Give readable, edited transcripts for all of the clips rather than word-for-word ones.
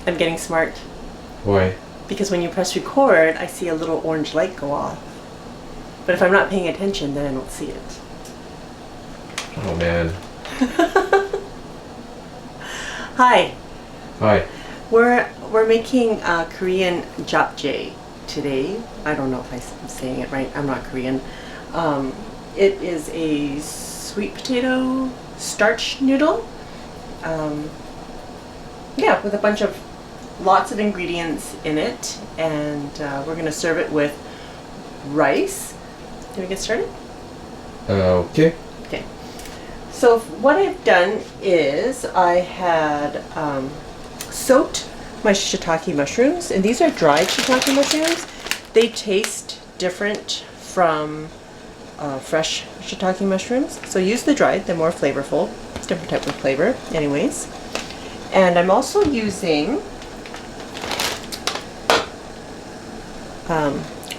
I'm getting smart. Why? Because when you press record, I see a little orange light go off. But if I'm not paying attention, then I don't see it. Oh man. Hi. Hi. We're making Korean Japchae today. I don't know if I'm saying it right. I'm not Korean. It is a sweet potato starch noodle. Yeah, with a bunch of lots of ingredients in it, and we're gonna serve it with rice. Can we get started? Okay. Okay. So what I've done is I had soaked my shiitake mushrooms, and these are dried shiitake mushrooms. They taste different from fresh shiitake mushrooms. So use the dried, they're more flavorful. It's a different type of flavor anyways. And I'm also using,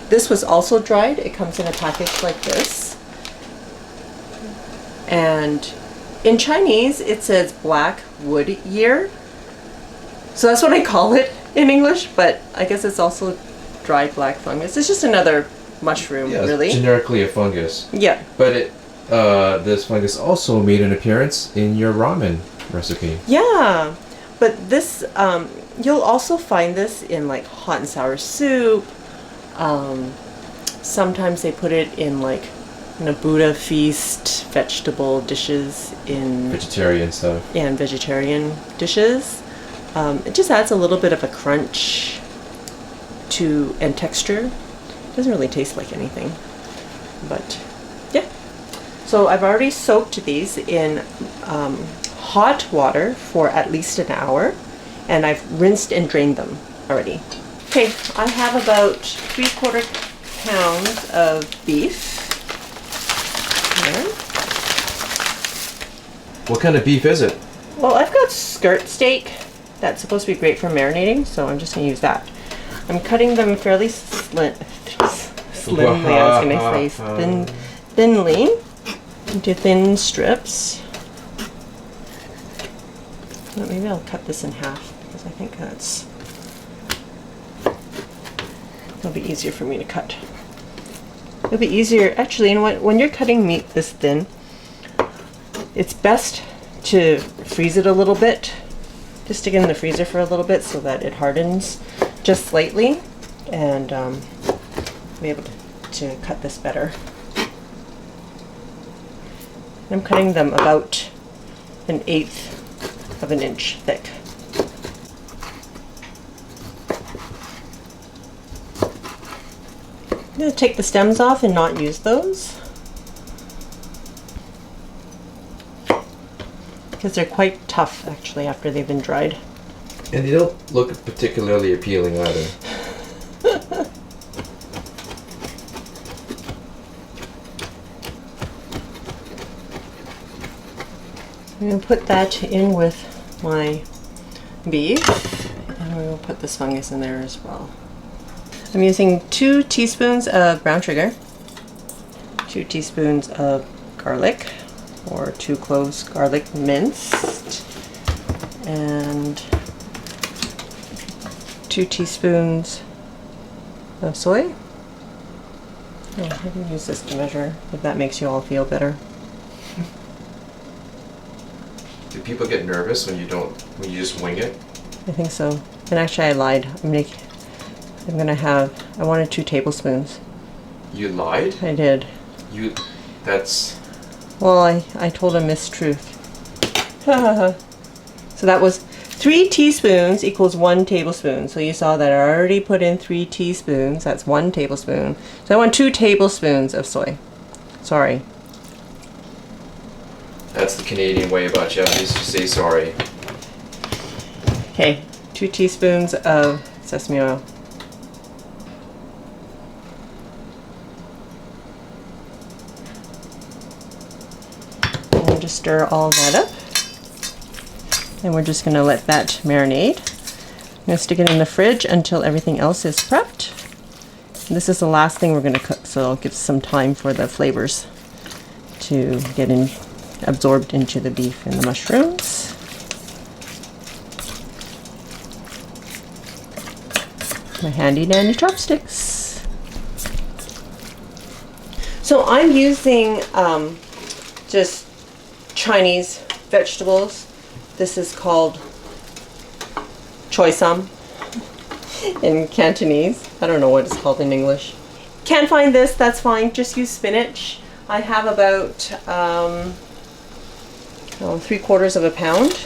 this was also dried. It comes in a package like this. And in Chinese, it says black wood year. So that's what I call it in English, but I guess it's also dried black fungus. It's just another mushroom, Yeah, really. it's generically a fungus. Yeah. But this fungus also made an appearance in your ramen recipe. Yeah, but this, you'll also find this in like hot and sour soup. Sometimes they put it in like Buddha feast vegetable dishes in Vegetarian stuff. yeah, and vegetarian dishes. It just adds a little bit of a crunch to and texture. It doesn't really taste like anything, but yeah. So I've already soaked these in hot water for at least an hour, and I've rinsed and drained them already. Okay, I have about 3/4 pounds of beef here. What kind of beef is it? Well, I've got skirt steak that's supposed to be great for marinating, so I'm just going to use that. I'm cutting them fairly slimly, I was going to say, thinly, into thin strips. Well, maybe I'll cut this in half, because I think it'll be easier for me to cut. It'll be easier, actually, you know what, when you're cutting meat this thin, it's best to freeze it a little bit. Just stick it in the freezer for a little bit so that it hardens just slightly, and be able to cut this better. I'm cutting them about 1/8 of an inch thick. I'm going to take the stems off and not use those, because they're quite tough actually after they've been dried. And they don't look particularly appealing either. I'm going to put that in with my beef, and we will put this fungus in there as well. I'm using 2 teaspoons of brown sugar, 2 teaspoons of garlic, or 2 cloves garlic minced, and 2 teaspoons of soy. Oh, I can use this to measure if that makes you all feel better. Do people get nervous when you just wing it? I think so. And actually I lied. I wanted 2 tablespoons. You lied? I did. That's... Well, I told a mistruth. So that was 3 teaspoons equals 1 tablespoon. So you saw that I already put in 3 teaspoons. That's 1 tablespoon. So I want 2 tablespoons of soy. Sorry. That's the Canadian way about Japanese to say sorry. Okay, 2 teaspoons of sesame oil. And we'll just stir all that up. And we're just going to let that marinate. I'm going to stick it in the fridge until everything else is prepped. And this is the last thing we're going to cook, so it'll give some time for the flavors to get absorbed into the beef and the mushrooms. My handy dandy chopsticks. So I'm using just Chinese vegetables. This is called choy sum in Cantonese. I don't know what it's called in English. Can't find this, that's fine. Just use spinach. I have about 3/4 of a pound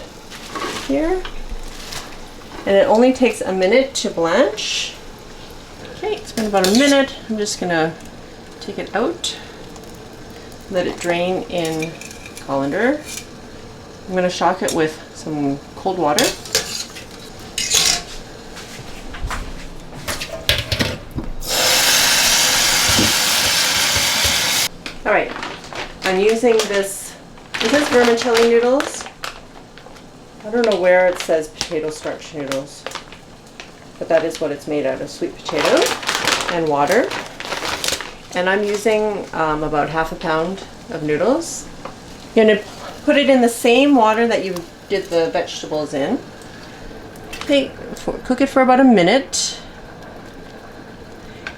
here. And it only takes a minute to blanch. Okay, it's been about a minute. I'm just gonna take it out. Let it drain in colander. I'm gonna shock it with some cold water. All right, I'm using this is vermicelli noodles. I don't know where it says potato starch noodles, but that is what it's made out of, sweet potato and water. And I'm using about 1/2 pound of noodles. You're gonna put it in the same water that you did the vegetables in. Okay, cook it for about a minute.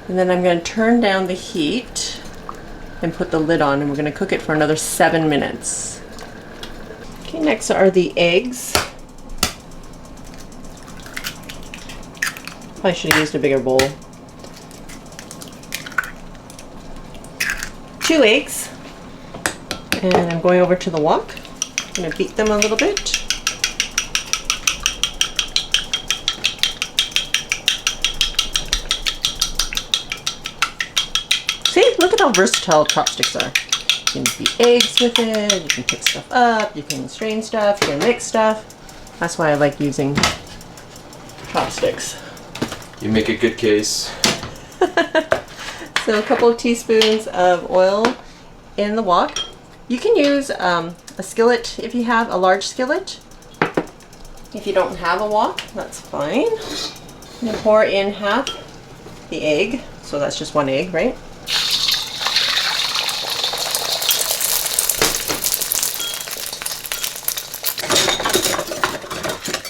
And then I'm gonna turn down the heat and put the lid on, and we're gonna cook it for another 7 minutes. Okay, next are the eggs. Probably should have used a bigger bowl. 2 eggs. And I'm going over to the wok. I'm gonna beat them a little bit. See, look at how versatile chopsticks are. You can beat eggs with it, you can pick stuff up, you can strain stuff, you can mix stuff. That's why I like using chopsticks. You make a good case. So a couple of teaspoons of oil in the wok. You can use a skillet if you have a large skillet. If you don't have a wok, that's fine. I'm gonna pour in half the egg, so that's just 1 egg, right?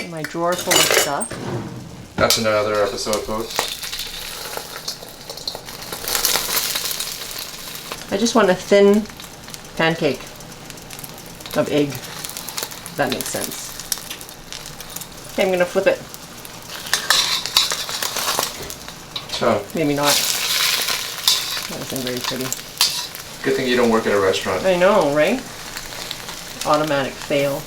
My drawer full of stuff. That's another episode, folks. I just want a thin pancake of egg, if that makes sense. Okay, I'm gonna flip it. Oh, Maybe not. That wasn't very pretty. good thing you don't work at a restaurant. I know, right? Automatic fail.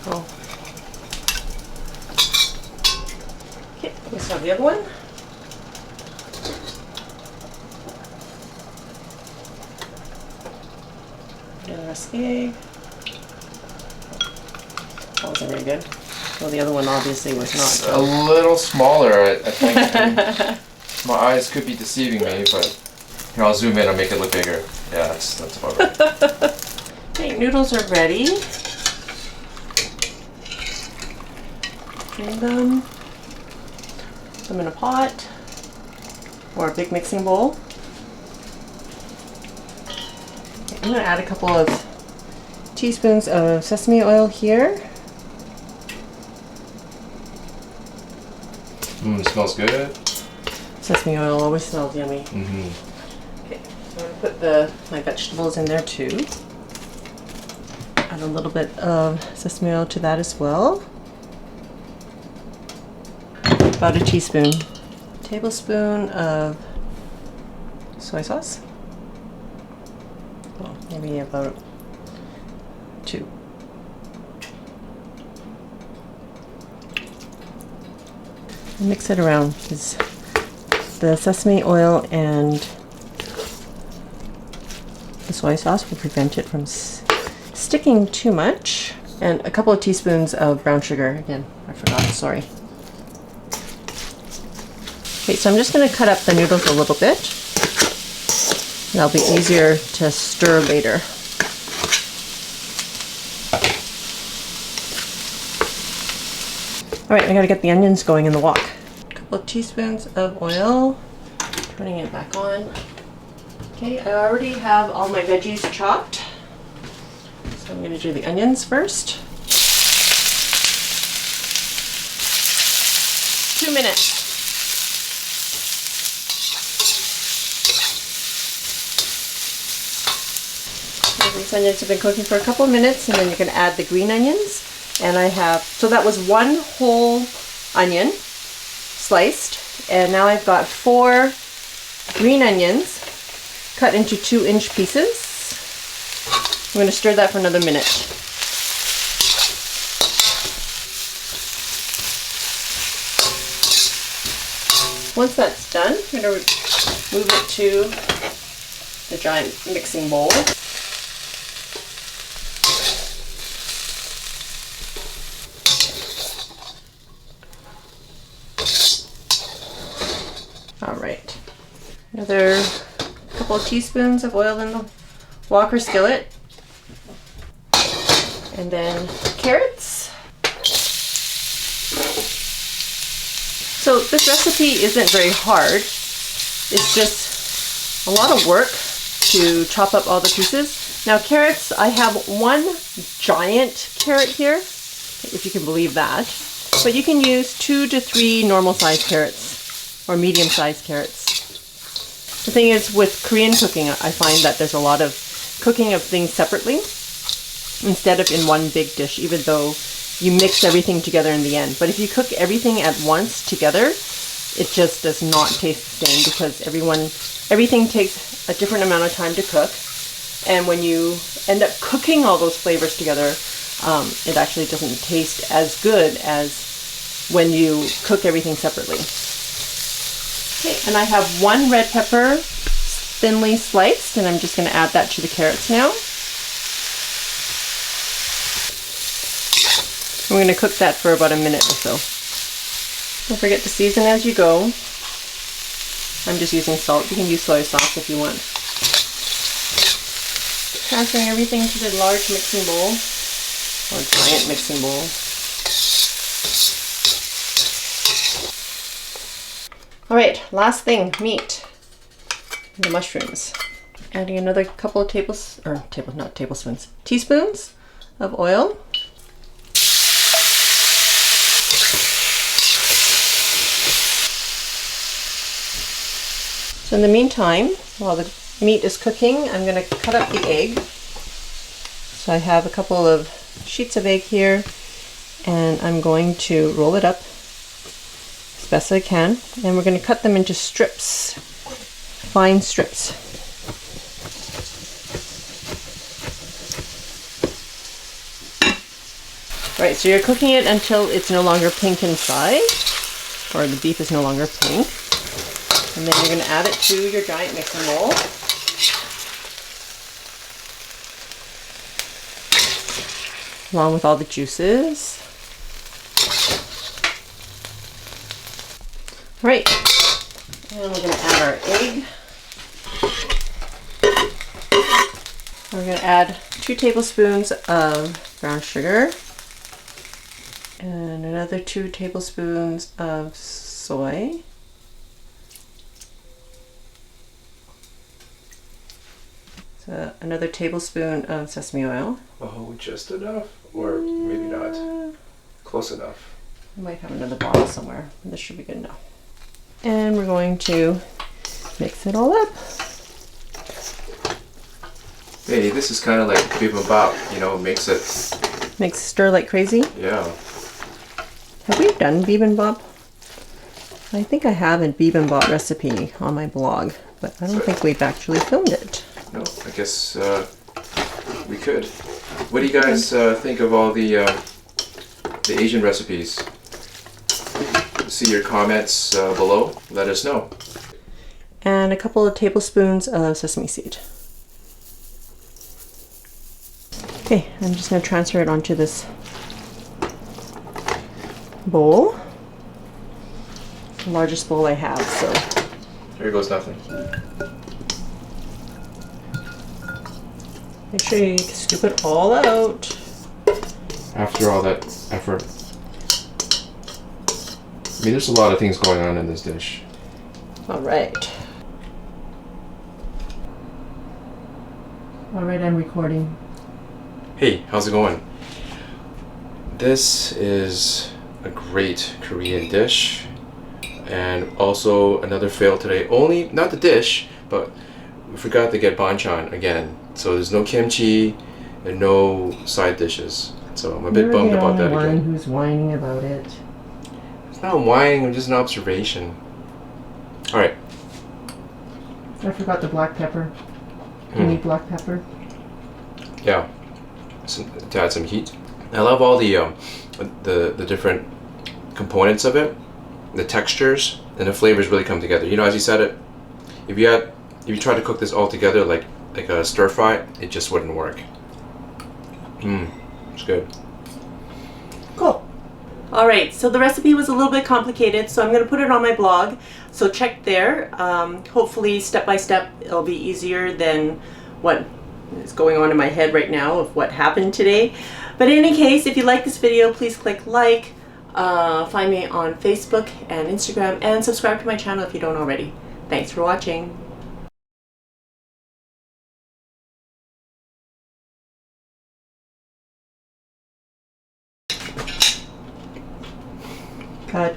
Oh. Okay, let's have the other one. The rest of the egg. That wasn't very good. Well, the other one obviously was It's not. a little smaller, I think. My eyes could be deceiving me, but here, I'll zoom in and make it look bigger. Yeah, that's about right. Okay, noodles are ready. Drain them. Put them in a pot or a big mixing bowl. Okay, I'm going to add a couple of teaspoons of sesame oil here. It smells good. Sesame oil always smells yummy. Mm-hmm. Okay, so I'm going to put my vegetables in there too. Add a little bit of sesame oil to that as well. About a teaspoon. Tablespoon of soy sauce. Well, maybe about 2. Mix it around because the sesame oil and the soy sauce will prevent it from sticking too much. And a couple of teaspoons of brown sugar. Again, I forgot, sorry. Okay, so I'm just going to cut up the noodles a little bit. That'll be easier to stir later. All right, I gotta get the onions going in the wok. A couple of teaspoons of oil. Turning it back on. Okay, I already have all my veggies chopped. So I'm gonna do the onions first. 2 minutes. So these onions have been cooking for a couple of minutes, and then you can add the green onions. And I have, so that was 1 whole onion sliced, and now I've got 4 green onions cut into 2-inch pieces. I'm going to stir that for another minute. Once that's done, I'm going to move it to the giant mixing bowl. All right, another couple of teaspoons of oil in the Walker skillet, and then carrots. So this recipe isn't very hard. It's just a lot of work to chop up all the pieces. Now carrots, I have 1 giant carrot here, if you can believe that. But you can use 2 to 3 normal sized carrots or medium sized carrots. The thing is, with Korean cooking, I find that there's a lot of cooking of things separately instead of in one big dish, even though you mix everything together in the end. But if you cook everything at once together, it just does not taste the same, because everything takes a different amount of time to cook. And when you end up cooking all those flavors together, it actually doesn't taste as good as when you cook everything separately. Okay, and I have 1 red pepper thinly sliced, and I'm just going to add that to the carrots now. We're going to cook that for about a minute or so. Don't forget to season as you go. I'm just using salt. You can use soy sauce if you want. Transferring everything to the large mixing bowl, or giant mixing bowl. All right, last thing, meat. The mushrooms. Adding another couple of teaspoons of oil. So in the meantime, while the meat is cooking, I'm going to cut up the egg. So I have a couple of sheets of egg here, and I'm going to roll it up as best I can, and we're going to cut them into strips, fine strips. Right, so you're cooking it until it's no longer pink inside, or the beef is no longer pink. And then you're going to add it to your giant mixing bowl. Along with all the juices. All right, and we're going to add our egg. We're going to add 2 tablespoons of brown sugar. And another 2 tablespoons of soy. So another tablespoon of sesame oil. Oh, just enough? Or maybe not. Close enough. I might have another bottle somewhere. This should be good enough. And we're going to mix it all up. Hey, this is kind of like bibimbap, you know, makes it stir like crazy. Yeah. Have we done bibimbap? I think I have a bibimbap recipe on my blog, but I don't think we've actually filmed it. No, I guess we could. What do you guys think of all the Asian recipes? See your comments below. Let us know. And a couple of tablespoons of sesame seed. Okay, I'm just going to transfer it onto this bowl. The largest bowl I have, so. Here goes nothing. Make sure you scoop it all out. After all that effort. I mean, there's a lot of things going on in this dish. All right. All right, I'm recording. Hey, how's it going? This is a great Korean dish. And also another fail today. Only, not the dish, but we forgot to get banchan again. So there's no kimchi and no side dishes. So I'm a bit bummed about that again. You're the only one who's whining about it. It's not whining, it's just an observation. Alright. I forgot the black pepper. You need black pepper? Yeah. To add some heat. I love all the different components of it. The textures and the flavors really come together. You know, as you said it, if you try to cook this all together like a stir fry, it just wouldn't work. It's good. Cool. All right, so the recipe was a little bit complicated, so I'm going to put it on my blog. So check there. Hopefully, step by step, it'll be easier than what is going on in my head right now of what happened today. But in any case, if you like this video, please click like. Find me on Facebook and Instagram, and subscribe to my channel if you don't already. Thanks for watching. Cut.